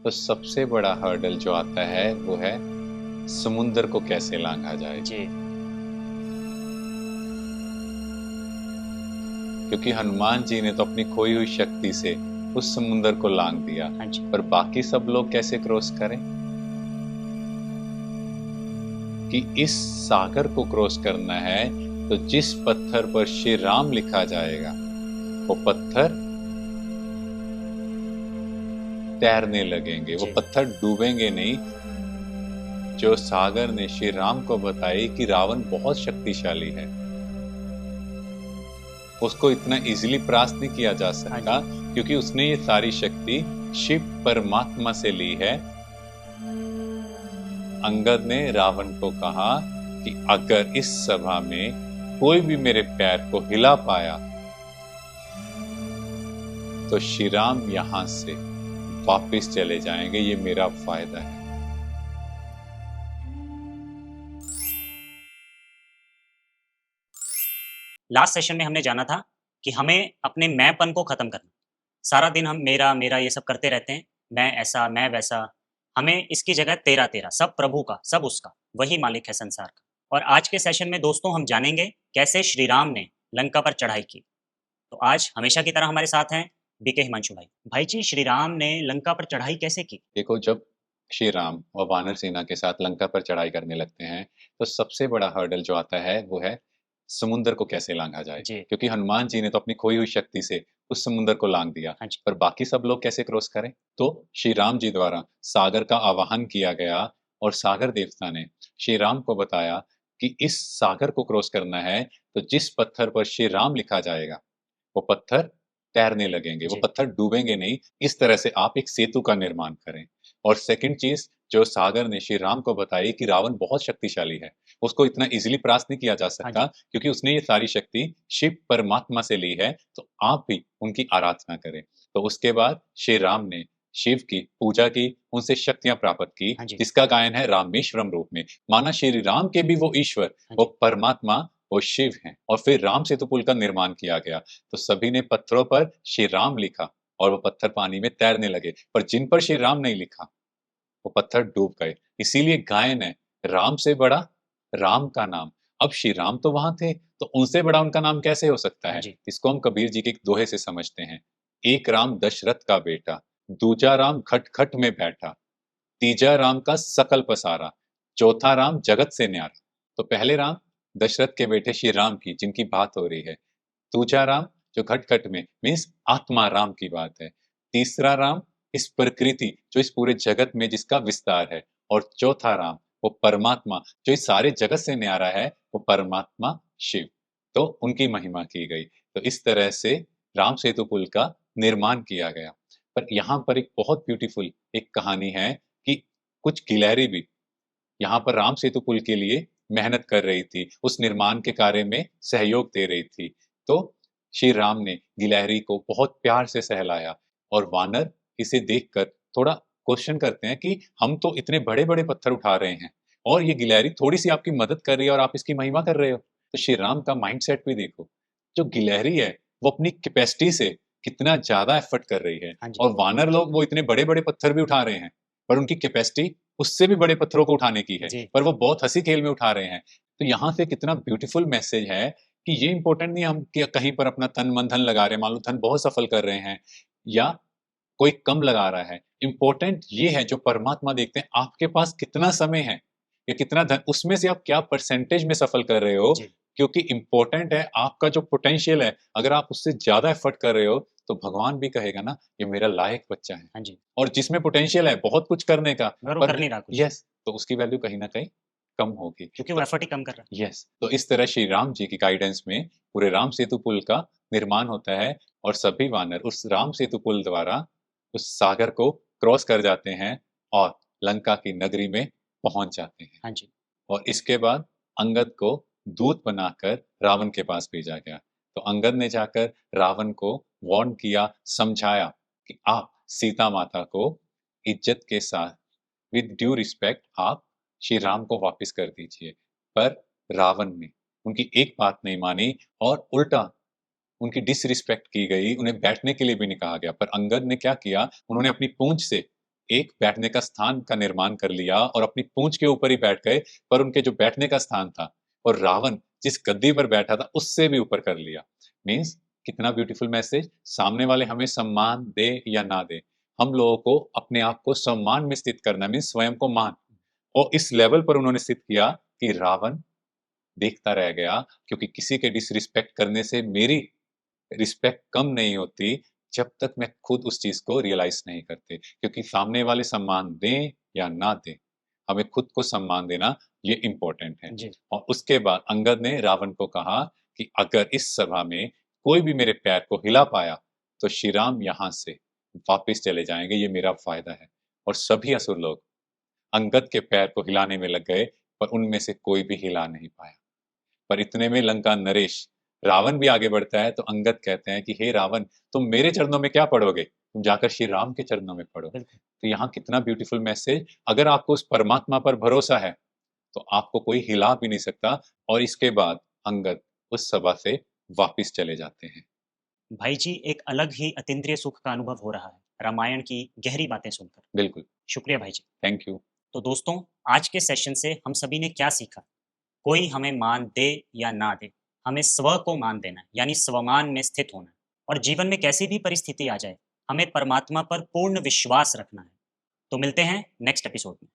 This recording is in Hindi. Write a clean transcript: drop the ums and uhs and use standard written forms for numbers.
तो सबसे बड़ा हर्डल जो आता है वो है समुंदर को कैसे लांघा जाए। जी। क्योंकि हनुमान जी ने तो अपनी खोई हुई शक्ति से उस समुंदर को लांघ दिया, हाँ जी। पर बाकी सब लोग कैसे क्रॉस करें? कि इस सागर को क्रॉस करना है तो जिस पत्थर पर श्री राम लिखा जाएगा वो पत्थर तैरने लगेंगे, वो जी। पत्थर डूबेंगे नहीं। जो सागर ने श्री राम को बताई कि रावण बहुत शक्तिशाली है, उसको इतना इजीली परास्त नहीं किया जा हाँ सकता, जी। क्योंकि उसने ये सारी शक्ति शिव परमात्मा से ली है। अंगद ने रावण को कहा कि अगर इस सभा में कोई भी मेरे पैर को हिला पाया तो श्री राम यहां से वापिस चले जाएंगे, ये मेरा फायदा है। लास्ट सेशन में हमने जाना था कि हमें अपने मैंपन को खत्म करना। सारा दिन हम मेरा मेरा ये सब करते रहते हैं, मैं ऐसा मैं वैसा। हमें इसकी जगह तेरा तेरा, सब प्रभु का, सब उसका, वही मालिक है संसार का। और आज के सेशन में दोस्तों हम जानेंगे कैसे श्री राम ने लंका पर चढ़ाई की। तो आज हमेशा की तरह हमारे साथ हैं बीके हिमांशु भाई। भाई जी, श्री राम ने लंका पर चढ़ाई कैसे की? देखो, जब श्री राम और वानर सेना के साथ लंका पर चढ़ाई करने लगते हैं तो सबसे बड़ा हर्डल जो आता है वो है समुंदर को कैसे लांघा जाए। जी। क्योंकि हनुमान जी ने तो अपनी खोई हुई शक्ति से उस समुंदर को लांघ दिया, हाँ जी। पर बाकी सब लोग कैसे क्रॉस करें? तो श्री राम जी द्वारा सागर का आवाहन किया गया और सागर देवता ने श्री राम को बताया कि इस सागर को क्रॉस करना है तो जिस पत्थर पर श्री राम लिखा जाएगा वो पत्थर तैरने लगेंगे, वो जी। पत्थर डूबेंगे नहीं। इस तरह से आप एक सेतु का निर्माण करें। और सेकंड चीज जो सागर ने श्री राम को बताई कि रावण बहुत शक्तिशाली है, उसको इतना इजीली परास्त नहीं किया जा हाँ सकता, जी। क्योंकि उसने ये सारी शक्ति शिव परमात्मा से ली है। तो आप भी उनकी आराधना करें। तो उसके बाद श्री राम ने शिव की पूजा की, उनसे शक्तियां प्राप्त की, हाँ जी। जिसका गायन है रामेश्वरम रूप में। माना श्री राम के भी वो ईश्वर, हाँ वो जी। परमात्मा, वो शिव हैं। और फिर राम सेतु पुल का निर्माण किया गया। तो सभी ने पत्थरों पर श्री राम लिखा और वो पत्थर पानी में तैरने लगे, पर जिन पर श्री राम नहीं लिखा वो पत्थर डूब गए। इसीलिए गायन है, राम से बड़ा राम का नाम। अब श्री राम तो वहां थे, तो उनसे बड़ा उनका नाम कैसे हो सकता हाँ है? जी। इसको हम कबीर जी के एक दोहे से समझते हैं। एक राम दशरथ का बेटा, दूजा राम खट खट में बैठा, तीजा राम का सकल पसारा, चौथा राम जगत से न्यारा। तो पहले राम दशरथ के बेटे श्री राम की जिनकी बात हो रही है। दूजा राम जो घट-घट में मीन्स आत्मा राम की बात है। तीसरा राम इस प्रकृति जो इस पूरे जगत में जिसका विस्तार है। और चौथा राम वो परमात्मा जो इस सारे जगत से न्यारा है, वो परमात्मा शिव। तो उनकी महिमा की गई। तो इस तरह से राम सेतु पुल का निर्माण किया गया। पर यहाँ पर एक बहुत ब्यूटीफुल एक कहानी है कि कुछ गिलहरी भी यहाँ पर राम सेतु पुल के लिए मेहनत कर रही थी, उस निर्माण के कार्य में सहयोग दे रही थी। तो श्री राम ने गिलहरी को बहुत प्यार से सहलाया और वानर इसे देखकर थोड़ा क्वेश्चन करते हैं कि हम तो इतने बड़े-बड़े पत्थर उठा रहे हैं और ये गिलहरी थोड़ी-सी आपकी मदद कर रही है और आप इसकी महिमा कर रहे हो। तो श्री राम का माइंडसेट भी देखो, जो गिलहरी है वो अपनी कैपेसिटी से कितना ज़्यादा एफर्ट कर रही है हाँ जी। और वानर लोग वो इतने बड़े-बड़े पत्थर भी उठा रहे हैं, पर उनकी कैपेसिटी उससे भी बड़े पत्थरों को उठाने की है, जी। पर वो बहुत हँसी खेल में उठा रहे हैं। तो यहाँ से कितना ब्यूटीफुल मैसेज है कि ये इम्पोर्टेंट नहीं है हम कि कहीं पर अपना तन मन धन लगा रहे हैं, मान लो धन बहुत सफल कर रहे हैं या कोई कम लगा रहा है। इम्पोर्टेंट ये है जो परमात्मा देखते हैं आपके पास कितना समय है या कितना धन, उसमें से आप क्या परसेंटेज में सफल कर रहे हो। जी। क्योंकि इम्पोर्टेंट है आपका जो पोटेंशियल है, अगर आप उससे ज़्यादा एफर्ट कर रहे हो तो भगवान भी कहेगा ना ये मेरा लायक बच्चा है। हाँ जी। और जिसमें पोटेंशियल है बहुत कुछ करने का, मगर वो पर कर नहीं रहा कुछ, यस, तो उसकी वैल्यू कहीं न कहीं कम होगी। क्योंकि वो तो एफर्ट ही कम कर रहा यस, तो इस तरह श्री राम जी की गाइडेंस में पूरे राम सेतु पुल का निर्माण होता है और सभी वानर उस राम सेतु पुल द्वारा उस सागर को क्रॉस कर जाते हैं और लंका की नगरी में पहुंच जाते हैं। है। हाँ जी। और इसके बाद अंगद को दूत बनाकर रावण के पास भेजा गया। तो अंगद ने जाकर रावण को वार्न किया, समझाया कि आप सीता माता को इज्जत के साथ विद ड्यू रिस्पेक्ट आप श्री राम को वापस कर दीजिए। पर रावण ने उनकी एक बात नहीं मानी और उल्टा उनकी डिसरिस्पेक्ट की गई, उन्हें बैठने के लिए भी नहीं कहा गया। पर अंगद ने क्या किया, उन्होंने अपनी पूंछ से एक बैठने का स्थान का निर्माण कर लिया और अपनी पूंछ के ऊपर ही बैठ गए, पर उनके जो बैठने का स्थान था और रावण जिस गद्दी पर बैठा था उससे भी ऊपर कर लिया। मीन्स कितना ब्यूटीफुल मैसेज। सामने वाले हमें सम्मान दे या ना दे, हम लोगों को अपने आप को सम्मान में स्थित करना, मीन्स स्वयं को मान। और इस लेवल पर उन्होंने स्थित किया कि रावण देखता रह गया, क्योंकि किसी के डिसरिस्पेक्ट करने से मेरी रिस्पेक्ट कम नहीं होती जब तक मैं खुद उस चीज को रियलाइज नहीं करते। क्योंकि सामने वाले सम्मान दें या ना दें, हमें खुद को सम्मान देना ये इम्पोर्टेंट है। जी और उसके बाद अंगद ने रावण को कहा कि अगर इस सभा में कोई भी मेरे पैर को हिला पाया तो श्री राम यहाँ से वापिस चले जाएंगे, ये मेरा फायदा है। और सभी असुर लोग अंगद के पैर को हिलाने में लग गए, पर उनमें से कोई भी हिला नहीं पाया। पर इतने में लंका नरेश रावण भी आगे बढ़ता है, तो अंगद कहते हैं कि हे रावण, तुम मेरे चरणों में क्या पढ़ोगे, तुम जाकर श्री राम के चरणों में पढ़ो। बिल्कुल। तो यहाँ कितना ब्यूटीफुल मैसेज। अगर आपको उस परमात्मा पर भरोसा है तो आपको कोई हिला भी नहीं सकता। और इसके बाद अंगद उस सभा से वापिस चले जाते हैं। भाई जी, एक अलग ही अतीन्द्रिय सुख का अनुभव हो रहा है रामायण की गहरी बातें सुनकर। बिल्कुल। शुक्रिया भाई जी। Thank you. तो दोस्तों, आज के सेशन से हम सभी ने क्या सीखा? कोई हमें मान दे या ना दे, हमें स्व को मान देना है, यानी स्वमान में स्थित होना है। और जीवन में कैसी भी परिस्थिति आ जाए, हमें परमात्मा पर पूर्ण विश्वास रखना है। तो मिलते हैं नेक्स्ट एपिसोड में।